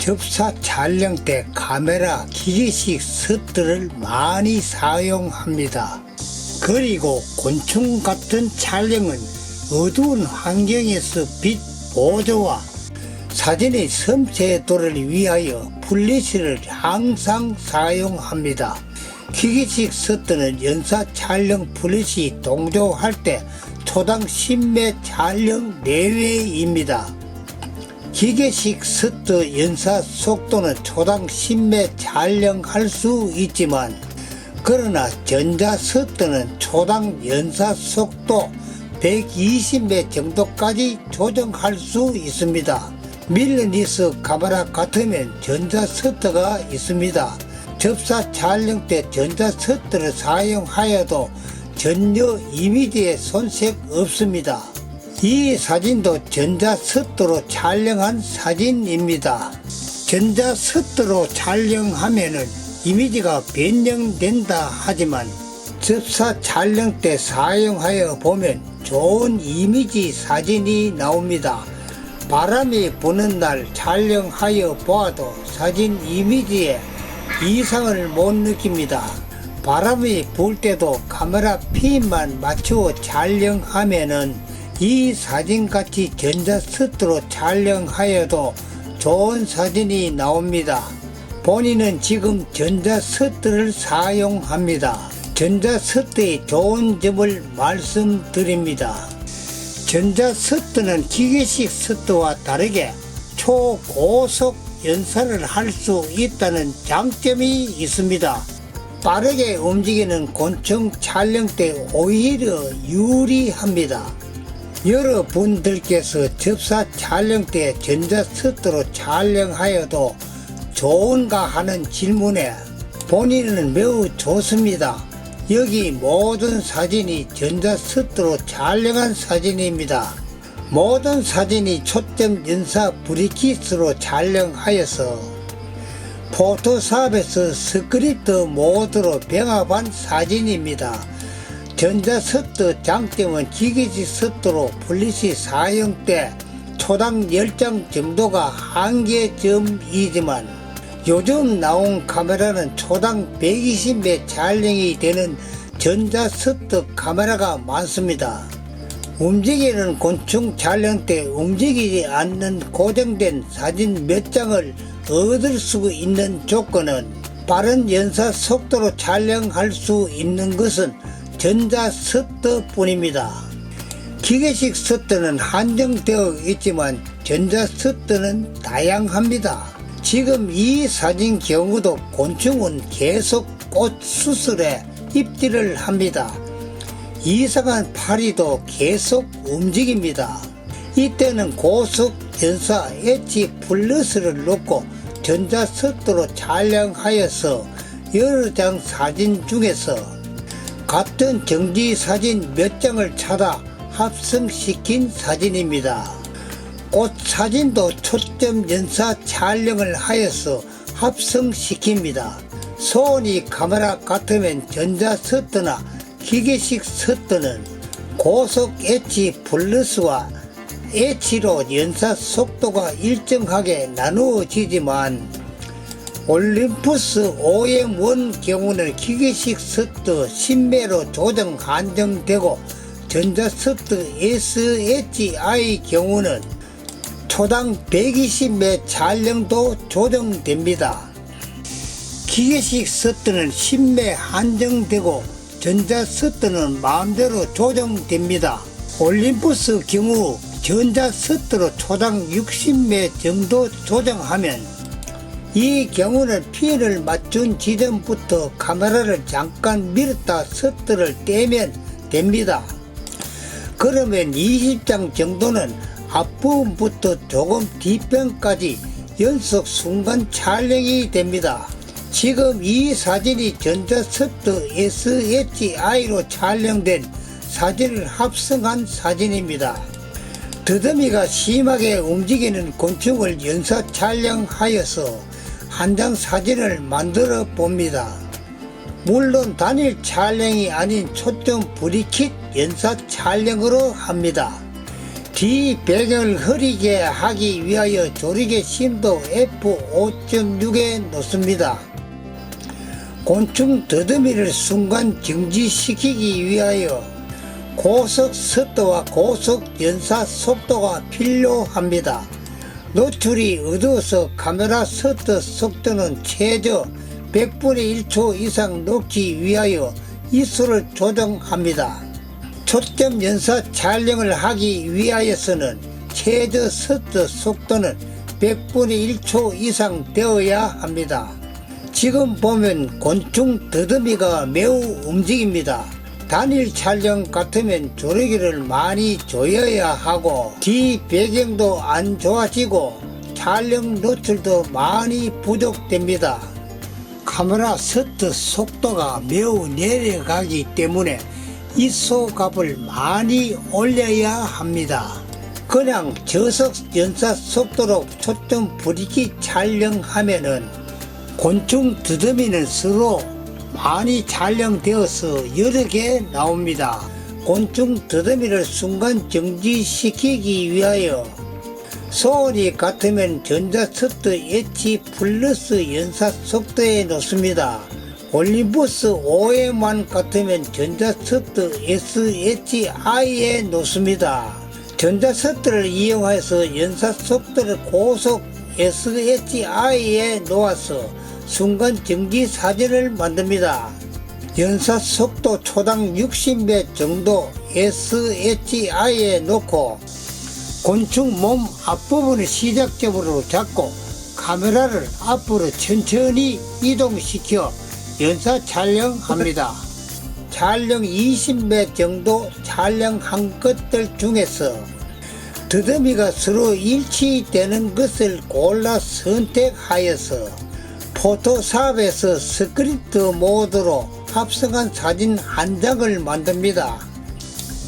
접사 촬영 때 카메라 기계식 셔터를 많이 사용합니다. 그리고 곤충 같은 촬영은 어두운 환경에서 빛 보조와 사진의 섬세도를 위하여 플래시를 항상 사용합니다. 기계식 셔터는 연사 촬영 플래시 동조할 때 초당 10매 촬영 내외입니다. 기계식 셔터 연사 속도는 초당 10매 촬영할 수 있지만 그러나 전자 셔터는 초당 연사 속도 120매 정도까지 조정할 수 있습니다. 밀러리스 카메라 같으면 전자 셔터가 있습니다. 접사 촬영 때 전자 셔터를 사용하여도 전혀 이미지에 손색 없습니다. 이 사진도 전자 셔터로 촬영한 사진입니다. 전자 셔터로 촬영하면은 이미지가 변형된다 하지만 접사 촬영 때 사용하여 보면 좋은 이미지 사진이 나옵니다. 바람이 부는 날 촬영하여 보아도 사진 이미지에 이상을 못 느낍니다. 바람이 불 때도 카메라 핀만 맞추어 촬영하면은 이 사진같이 전자 셔터로 촬영하여도 좋은 사진이 나옵니다. 본인은 지금 전자 셔터를 사용합니다. 전자 셔터의 좋은 점을 말씀드립니다. 전자 셔터는 기계식 셔터와 다르게 초고속 연사를 할 수 있다는 장점이 있습니다. 빠르게 움직이는 곤충 촬영 때 오히려 유리합니다. 여러분들께서 접사 촬영 때 전자 셔터로 촬영하여도 좋은가 하는 질문에 본인은 매우 좋습니다. 여기 모든 사진이 전자 셔터로 촬영한 사진입니다. 모든 사진이 초점 연사 브리킷으로 촬영하여서 포토샵에서 스크립트 모드로 병합한 사진입니다. 전자 셔터 장점은 기계식 셔터로 플래시 사용 때 초당 10장 정도가 한계점이지만 요즘 나온 카메라는 초당 120매 촬영이 되는 전자 셔터 카메라가 많습니다. 움직이는 곤충 촬영 때 움직이지 않는 고정된 사진 몇 장을 얻을 수 있는 조건은 빠른 연사 속도로 촬영할 수 있는 것은 전자 셔터 뿐입니다. 기계식 셔터는 한정되어 있지만 전자 셔터는 다양합니다. 지금 이 사진 경우도 곤충은 계속 꽃 수술에 입질을 합니다. 이상한 파리도 계속 움직입니다. 이때는 고속 연사 H 플러스를 놓고 전자 셔터로 촬영하여서 여러 장 사진 중에서 같은 정지 사진 몇 장을 찾아 합성시킨 사진입니다. 꽃 사진도 초점 연사 촬영을 하여서 합성시킵니다. 소니 카메라 같으면 전자 셔터나 기계식 셔터는 고속 H 플러스와 H로 연사 속도가 일정하게 나누어지지만 올림푸스 OM1 경우는 기계식 셔터 10매로 조정 한정되고 전자 셔터 SHI 경우는 초당 120매 촬영도 조정됩니다. 기계식 셔터는 10매 한정되고 전자 셔터는 마음대로 조정됩니다. 올림푸스 경우 전자 셔터로 초당 60매 정도 조정하면 이 경우는 핀을 맞춘 지점부터 카메라를 잠깐 밀었다 셔터를 떼면 됩니다. 그러면 20장 정도는 앞부분부터 조금 뒤편까지 연속 순간 촬영이 됩니다. 지금 이 사진이 전자 셔터 SHI로 촬영된 사진을 합성한 사진입니다. 더듬이가 심하게 움직이는 곤충을 연사 촬영하여서 한 장 사진을 만들어 봅니다. 물론 단일 촬영이 아닌 초점 브리킷 연사 촬영으로 합니다. 뒤 배경을 흐리게 하기 위하여 조리개 심도 f5.6에 놓습니다. 곤충 더듬이를 순간 정지시키기 위하여 고속 습도와 고속 연사 속도가 필요합니다. 노출이 어두워서 카메라 셔터 속도는 최저 100분의 1초 이상 놓기 위하여 ISO를 조정합니다. 초점 연사 촬영을 하기 위하여서는 최저 셔터 속도는 100분의 1초 이상 되어야 합니다. 지금 보면 곤충 더듬이가 매우 움직입니다. 단일 촬영 같으면 조리개를 많이 조여야 하고 뒤 배경도 안 좋아지고 촬영 노출도 많이 부족됩니다. 카메라 셔터 속도가 매우 내려가기 때문에 ISO 값을 많이 올려야 합니다. 그냥 저속 연사 속도로 초점 브리키 촬영하면은 곤충 더듬이는 서로 많이 촬영되어서 여러 개 나옵니다. 곤충 더듬이를 순간 정지시키기 위하여 소리 같으면 전자셔터 H 플러스 연사 속도에 놓습니다. 올림푸스 OM만 같으면 전자셔터 SHI에 놓습니다. 전자셔터를 이용해서 연사 속도를 고속 SHI에 놓아서 순간 정지 사진을 만듭니다. 연사 속도 초당 60배 정도 SHI에 놓고 곤충 몸 앞부분을 시작점으로 잡고 카메라를 앞으로 천천히 이동시켜 연사 촬영합니다. 촬영 20배 정도 촬영한 것들 중에서 더듬이가 서로 일치되는 것을 골라 선택하여서 포토샵에서 스크립트 모드로 합성한 사진 한 장을 만듭니다.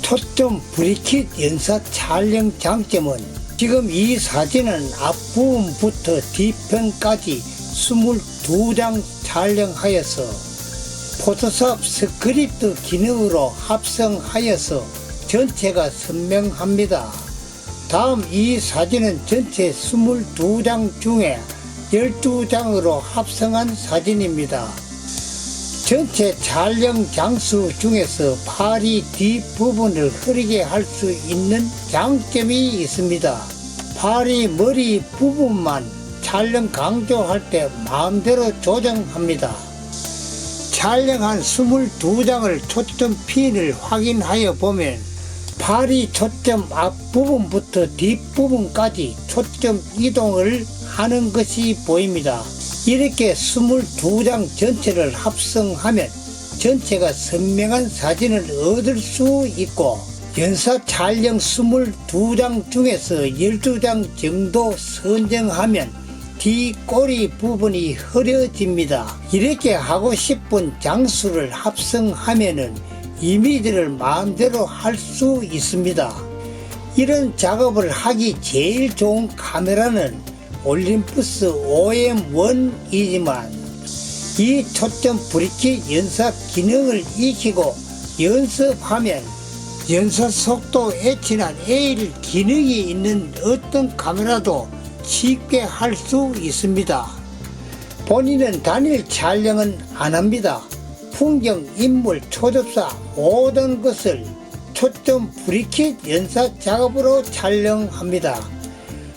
초점 브리킷 연사 촬영 장점은 지금 이 사진은 앞부분부터 뒤편까지 22장 촬영하여서 포토샵 스크립트 기능으로 합성하여서 전체가 선명합니다. 다음 이 사진은 전체 22장 중에 12장으로 합성한 사진입니다. 전체 촬영 장수 중에서 팔이 뒷부분을 흐리게 할 수 있는 장점이 있습니다. 팔이 머리 부분만 촬영 강조할 때 마음대로 조정합니다. 촬영한 22장을 초점 핀을 확인하여 보면 팔이 초점 앞부분부터 뒷부분까지 초점 이동을 하는 것이 보입니다. 이렇게 22장 전체를 합성하면 전체가 선명한 사진을 얻을 수 있고 연사 촬영 22장 중에서 12장 정도 선정하면 뒤 꼬리 부분이 흐려집니다. 이렇게 하고 싶은 장수를 합성하면은 이미지를 마음대로 할 수 있습니다. 이런 작업을 하기 제일 좋은 카메라는 올림푸스 OM1이지만 이 초점 브리킷 연사 기능을 익히고 연습하면 연사 속도 H나 A를 기능이 있는 어떤 카메라도 쉽게 할 수 있습니다. 본인은 단일 촬영은 안 합니다. 풍경, 인물, 초접사 모든 것을 초점 브리킷 연사 작업으로 촬영합니다.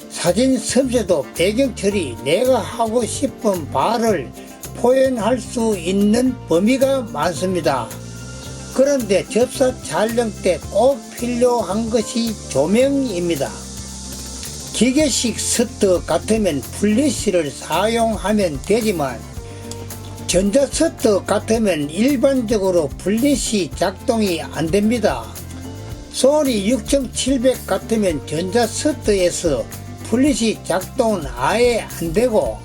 사진 섬세도 배경 처리, 내가 하고 싶은 바를 표현할 수 있는 범위가 많습니다. 그런데 접사 촬영 때 꼭 필요한 것이 조명입니다. 기계식 셔터 같으면 플래시를 사용하면 되지만 전자 셔터 같으면 일반적으로 플래시 작동이 안됩니다. 소니 6700 같으면 전자 셔터에서 플래시 작동은 아예 안되고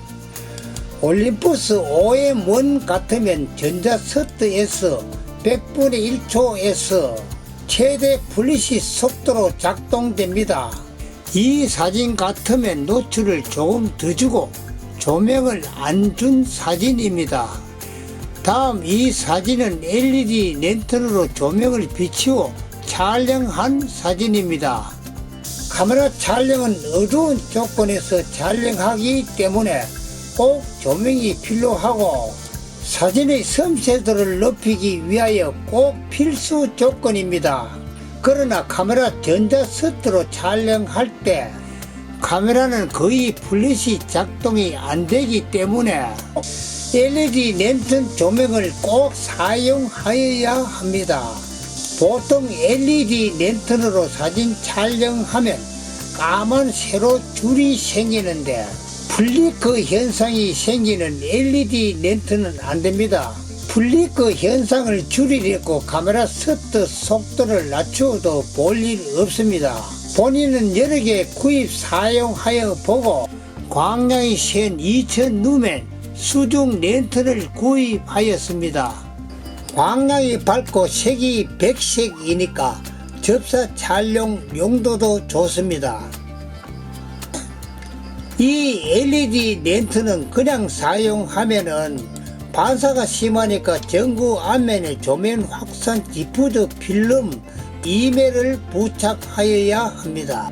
올림푸스 OM1 같으면 전자 셔터에서 100분의 1초에서 최대 플래시 속도로 작동됩니다. 이 사진 같으면 노출을 조금 더 주고 조명을 안 준 사진입니다. 다음 이 사진은 LED 랜턴으로 조명을 비추어 촬영한 사진입니다. 카메라 촬영은 어두운 조건에서 촬영하기 때문에 꼭 조명이 필요하고 사진의 섬세도를 높이기 위하여 꼭 필수 조건입니다. 그러나 카메라 전자 셔터로 촬영할 때 카메라는 거의 플래시 작동이 안 되기 때문에 LED 랜턴 조명을 꼭 사용하여야 합니다. 보통 LED 랜턴으로 사진 촬영하면 까만 세로 줄이 생기는데 플리커 현상이 생기는 LED 랜턴은 안됩니다. 플리커 현상을 줄이려고 카메라 셔터 속도를 낮추어도 볼 일 없습니다. 본인은 여러 개 구입 사용하여 보고 광량이 센 2000 루멘 수중 랜턴을 구입하였습니다. 광량이 밝고 색이 백색이니까 접사 촬영 용도도 좋습니다. 이 LED 랜턴은 그냥 사용하면은 반사가 심하니까 전구 앞면에 조명 확산 디퓨저 필름 2매를 부착하여야 합니다.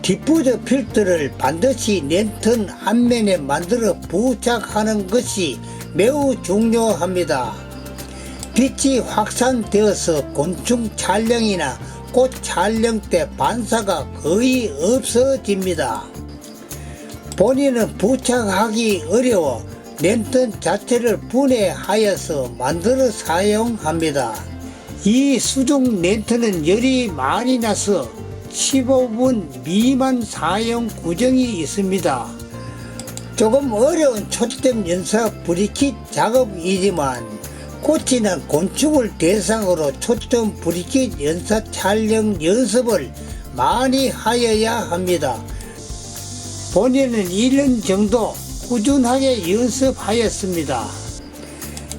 디퓨저 필터를 반드시 랜턴 앞면에 만들어 부착하는 것이 매우 중요합니다. 빛이 확산되어서 곤충 촬영이나 꽃 촬영 때 반사가 거의 없어집니다. 본인은 부착하기 어려워 랜턴 자체를 분해하여서 만들어 사용합니다. 이 수중 랜턴은 열이 많이 나서 15분 미만 사용 구정이 있습니다. 조금 어려운 초점 연사 브리킷 작업이지만 꽃이나 곤충을 대상으로 초점 브리킷 연사 촬영 연습을 많이 하여야 합니다. 본인은 1년 정도 꾸준하게 연습하였습니다.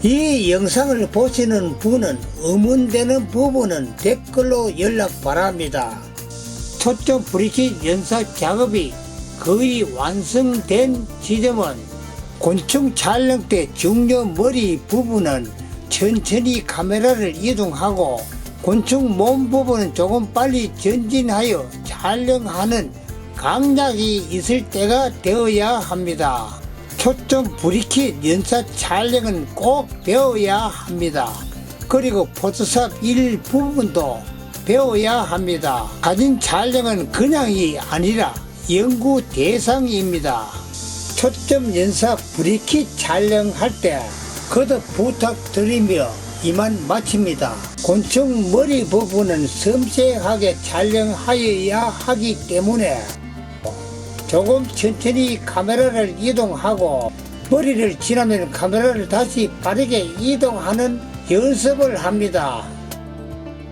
이 영상을 보시는 분은 의문되는 부분은 댓글로 연락 바랍니다. 초점 브리킷 연사 작업이 거의 완성된 지점은 곤충 촬영 때 중요 머리 부분은 천천히 카메라를 이동하고 곤충 몸 부분은 조금 빨리 전진하여 촬영하는 강약이 있을 때가 되어야 합니다. 초점 브리킷 연사 촬영은 꼭 배워야 합니다. 그리고 포토샵 일부분도 배워야 합니다. 사진 촬영은 그냥이 아니라 연구 대상입니다. 초점 연사 브리킷 촬영할 때 거듭 부탁드리며 이만 마칩니다. 곤충 머리 부분은 섬세하게 촬영하여야 하기 때문에 조금 천천히 카메라를 이동하고 머리를 지나면 카메라를 다시 빠르게 이동하는 연습을 합니다.